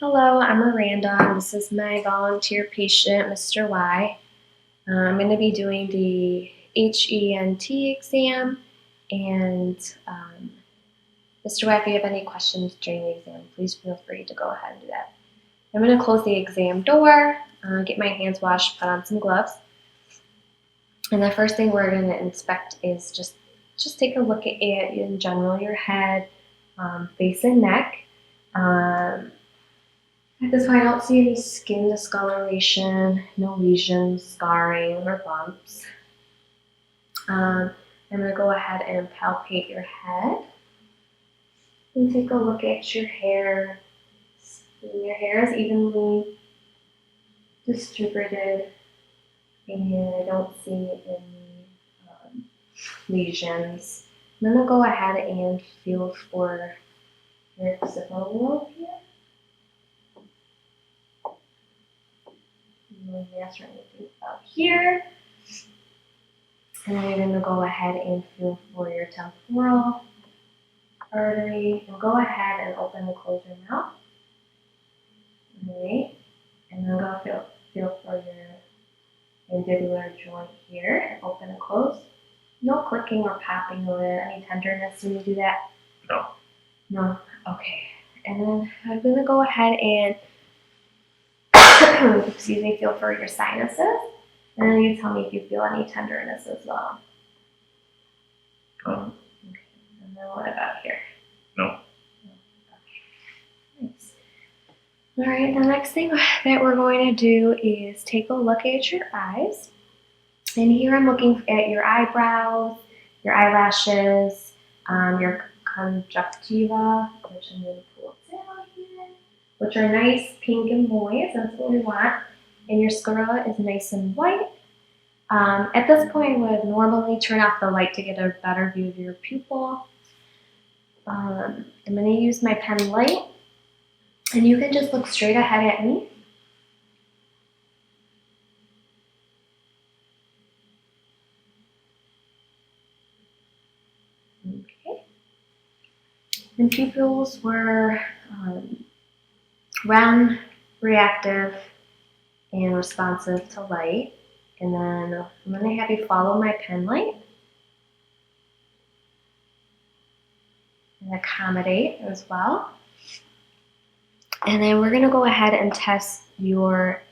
Hello, I'm Miranda, and this is my volunteer patient, Mr. Y. I'm going to be doing the HENT exam, and Mr. Y, if you have any questions during the exam, please feel free to go ahead and do that. I'm going to close the exam door, get my hands washed, put on some gloves, and the first thing we're going to inspect is just take a look at in general your head, face and neck. At this point, I don't see any skin discoloration, no lesions, scarring, or bumps. I'm going to go ahead and palpate your head and take a look at your hair. Your hair is evenly distributed, and I don't see any lesions. I'm going to go ahead and feel for your occipital lobe here. No mass or anything up here. And I'm going to go ahead and feel for your temporal artery. And go ahead and open and close your mouth. Alright. And then go feel for your mandibular joint here. And open and close. No clicking or popping of it. Any tenderness when you do that? No. No? Okay. And then I'm going to go ahead and excuse me, feel for your sinuses. And then you tell me if you feel any tenderness as well. No. Okay. And then what about here? No. Okay. Nice. All right, the next thing that we're going to do is take a look at your eyes. And here I'm looking at your eyebrows, your eyelashes, your conjunctiva, which I'm going to pull down here, which are nice pink and moist. That's what we want. And your sclera is nice and white. At this point, I would normally turn off the light to get a better view of your pupil. I'm going to use my pen light, and you can just look straight ahead at me. Okay. And pupils were round, reactive, and responsive to light. And then I'm going to have you follow my pen light and accommodate as well. And then we're going to go ahead and test your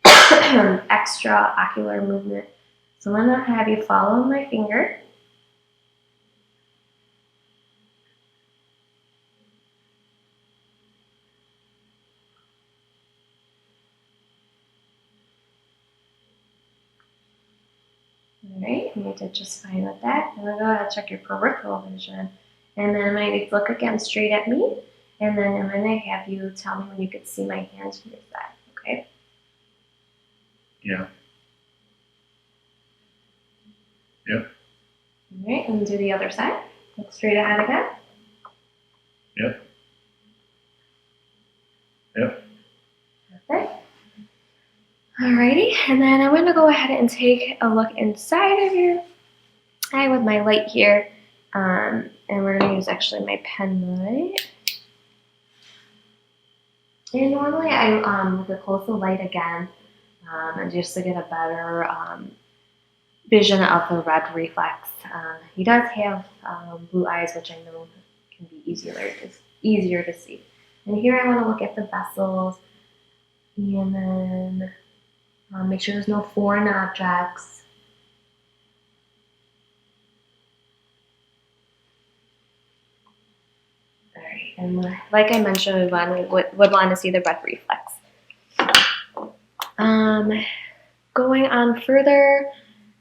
extraocular movement. So I'm going to have you follow my finger. Alright, and you did just fine with that. I'm going to go ahead and check your peripheral vision. And then I'm going to look again straight at me. And then I'm going to have you tell me when you can see my hands from your side, okay? Yeah. Yep. Alright, and do the other side. Look straight ahead again. Yep. Yep. Perfect. Alrighty, and then I'm going to go ahead and take a look inside of your eye with my light here. And we're going to use actually my pen light. And normally I would close the light again and just to get a better vision of the red reflex. He does have blue eyes, which I know can be easier to see. And here I want to look at the vessels and then make sure there's no foreign objects. Alright, and like I mentioned, we would want to see the red reflex. Going on further,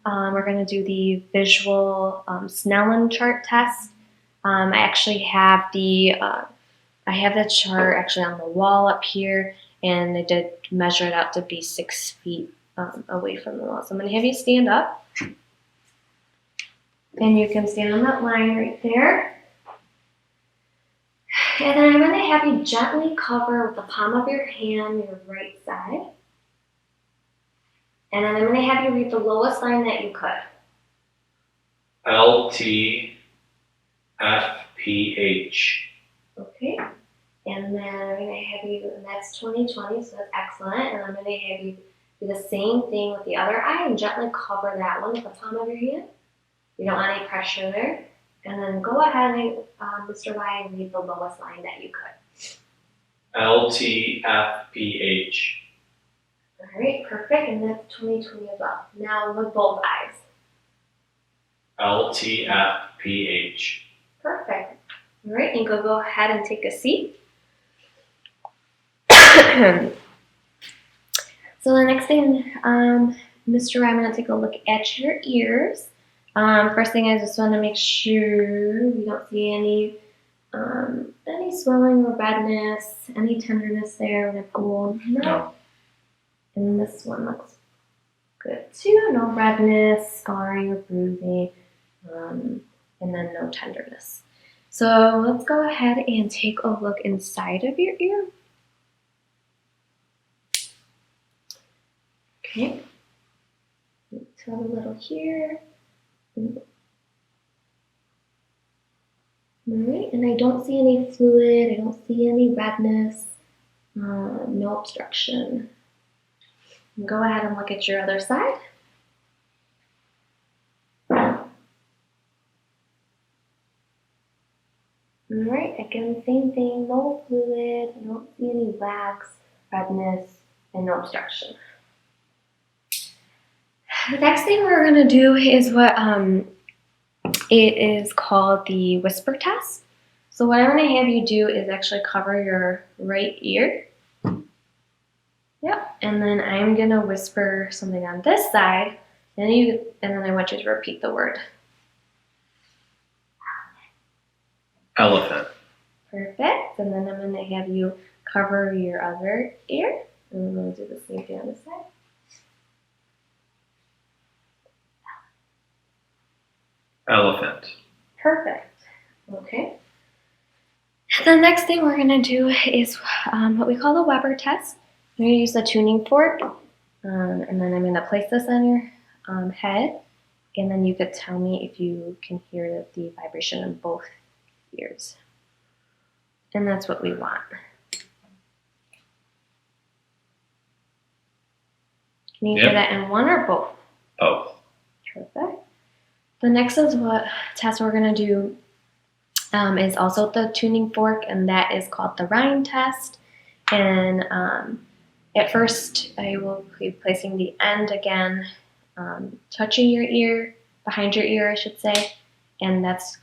we're going to do the visual Snellen chart test. I actually have I have that chart actually on the wall up here, and I did measure it out to be 6 feet away from the wall. So I'm going to have you stand up, and you can stand on that line right there. And then I'm going to have you gently cover with the palm of your hand your right side. And then I'm going to have you read the lowest line that you could. LTFPH. Okay. And then I'm going to have you, and that's 20/20, so that's excellent. And I'm going to have you do the same thing with the other eye and gently cover that one with the palm of your hand. You don't want any pressure there. And then go ahead and, Mr. Y, and read the lowest line that you could. LTFPH. All right, perfect. And that's 20/20 as well. Now with both eyes. LTFPH. Perfect. All right, you can go ahead and take a seat. So the next thing, Mr. I'm going to take a look at your ears. First thing, I just want to make sure we don't see any swelling or redness, any tenderness there when I pull. No. And this one looks good too. No redness, scarring, or bruising, and then no tenderness. So let's go ahead and take a look inside of your ear. Okay. Tell a little here. All right, and I don't see any fluid. I don't see any redness. No obstruction. Go ahead and look at your other side. All right, again, same thing. No fluid. I don't see any wax, redness, and no obstruction. The next thing we're going to do is what it is called the whisper test. So what I'm going to have you do is actually cover your right ear. Yep, and then I'm going to whisper something on this side, and then I want you to repeat the word. Elephant. Perfect, and then I'm going to have you cover your other ear, and I'm going to do the same thing on this side. Elephant. Perfect. Okay. The next thing we're going to do is what we call the Weber test. I'm going to use the tuning fork, and then I'm going to place this on your head, and then you could tell me if you can hear the vibration in both ears. And that's what we want. Can you hear that in one or both? Both. Perfect. The next is what test we're going to do is also the tuning fork, and that is called the Rhine test. And at first, I will be placing the end again, touching your ear, behind your ear, I should say, and that's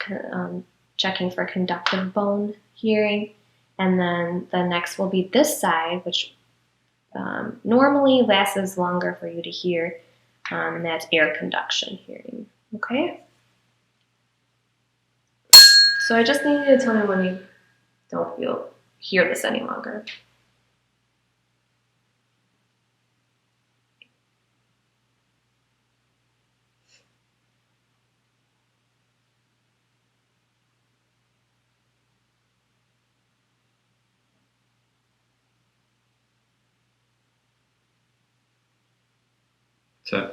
checking for conductive bone hearing. And then the next will be this side, which normally lasts longer for you to hear, and that's air conduction hearing. Okay? So I just need you to tell me when you don't hear this any longer. So.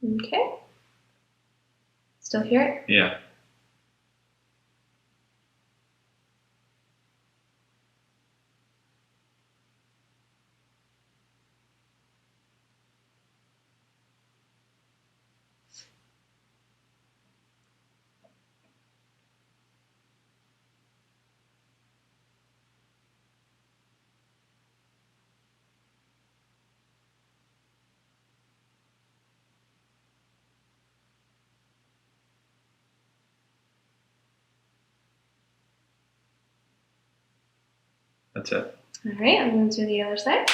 Okay. Still hear it? Yeah. That's it. All right, I'm going to do the other side.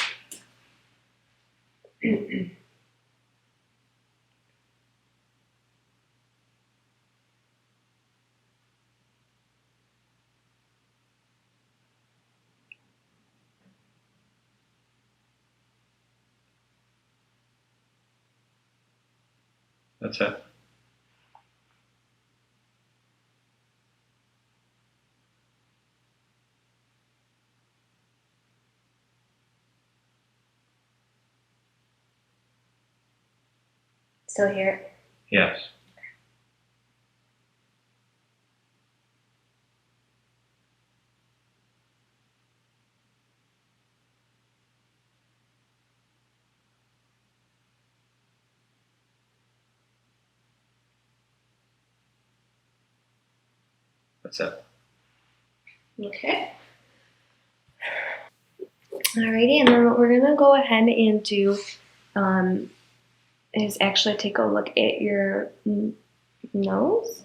That's it. Still hear it? Yes. That's it. Okay. Alrighty, and then what we're gonna go ahead and do is actually take a look at your nose.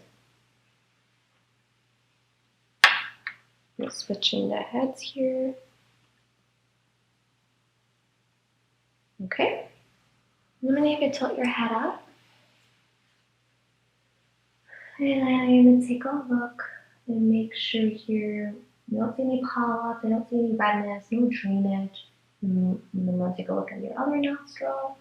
Just switching the heads here. Okay. I'm gonna have you tilt your head up. And I'm gonna take a look and make sure here you don't see any polyps, I don't see any redness, no drainage. And then I'm gonna take a look at your other nostril.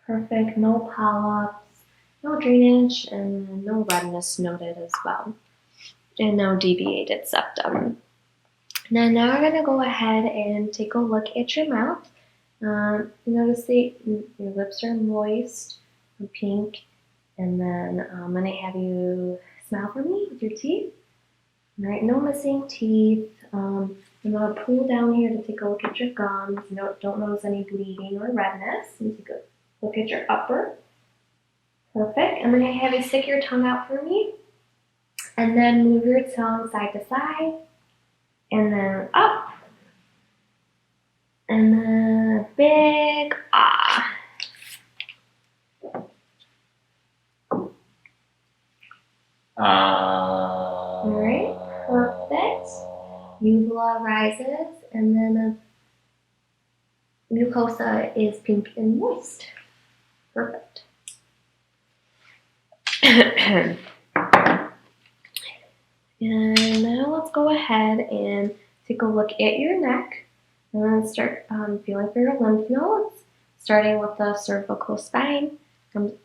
Perfect, no polyps, no drainage, and no redness noted as well. And no deviated septum. Now we're gonna go ahead and take a look at your mouth. Notice that your lips are moist and pink. And then I'm gonna have you smile for me with your teeth. All right, no missing teeth. I'm gonna pull down here to take a look at your gums. Don't notice any bleeding or redness. And take a look at your upper. Perfect. I'm gonna have you stick your tongue out for me. And then move your tongue side to side. And then up. And then a big ah. All right, perfect. Uvula rises, and then the mucosa is pink and moist. Perfect. And now let's go ahead and take a look at your neck. And then start feeling for your lymph nodes, starting with the cervical spine. The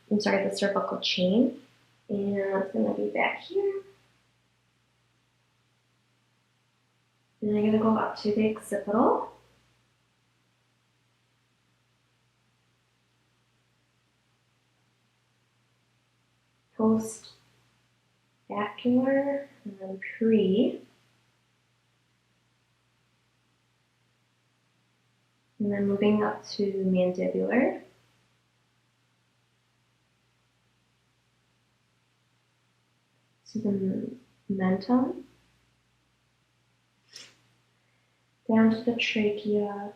cervical chain. And it's going to be back here. And I'm going to go up to the occipital. Post-vascular, and then pre. And then moving up to mandibular. To the mentum. Down to the trachea.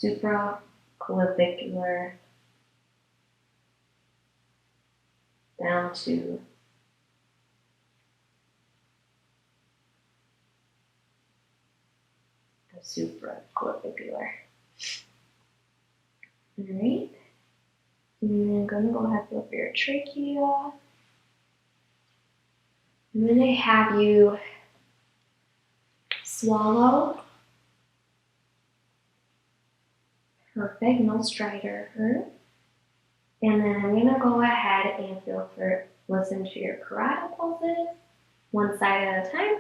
Supraclavicular. Down to the supraclavicular. All right. And I'm going to go ahead and look for your trachea. I'm going to have you swallow. Perfect, no stridor. And then I'm going to go ahead and listen to your parietal pulses, one side at a time.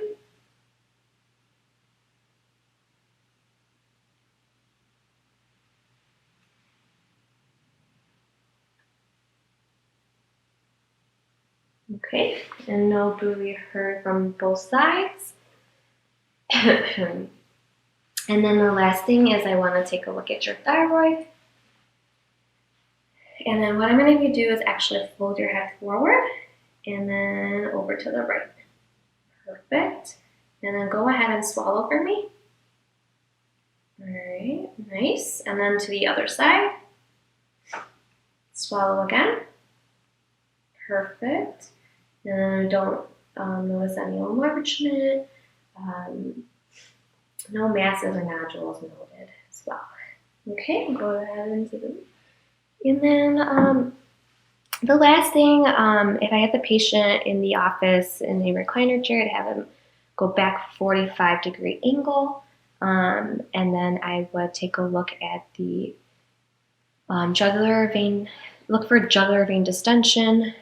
Okay, and no buoy heard from both sides. And then the last thing is I want to take a look at your thyroid. And then what I'm going to do is actually fold your head forward and then over to the right. Perfect. And then go ahead and swallow for me. All right, nice. And then to the other side. Swallow again. Perfect. And don't notice any enlargement. No masses or nodules noted as well. Okay, go ahead and do them. And then the last thing, if I had the patient in the office in the recliner chair, I'd have them go back 45-degree angle. And then I would take a look at the jugular vein, look for jugular vein distension.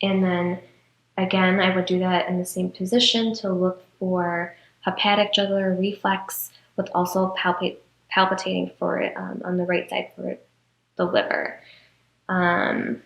And then again, I would do that in the same position to look for hepatic jugular reflex with also palpitating for it on the right side for the liver. And